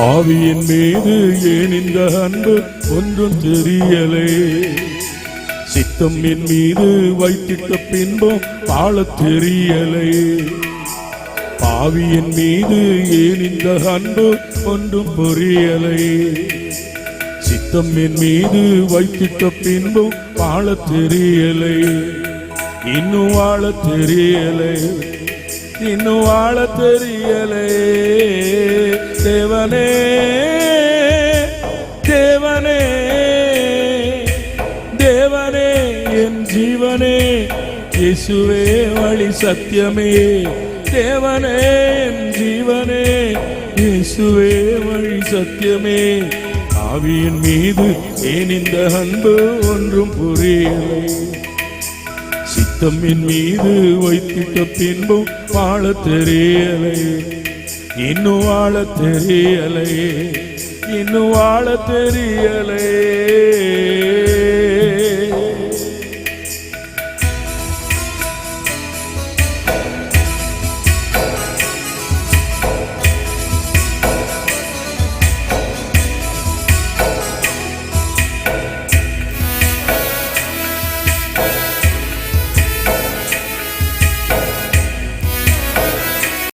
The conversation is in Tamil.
ஆவியின் மீது ஏன் இந்த அன்பு ஒன்றும் தெரியலே. சித்தம் என் மீது வைத்திட்ட பின்பும் வாழத் தெரியலே. ஆவியின் மீது ஏன் இந்த அன்பு ஒன்றும் புரியலை. சித்தம் என் மீது வைத்திட்ட பின்பும் வாழத் தெரியலை. இன்னும் வாழத் தெரியலை, இன்னும் வாழத் தெரியலை. தேவனே தேவனே தேவனே என் ஜீவனே, இயேசுவே வழி சத்தியமே. தேவனே என் ஜீவனே, இயேசுவே வழி சத்தியமே. ஆவியின் மீது ஏன் இந்த அன்பு ஒன்றும் புரியலை. சித்தம் என் மீது வைத்திட்ட பின்பும் வாழத் தெரியலை. இன்னும் வாழத் தெரியலை, இன்னும் வாழத் தெரியலை.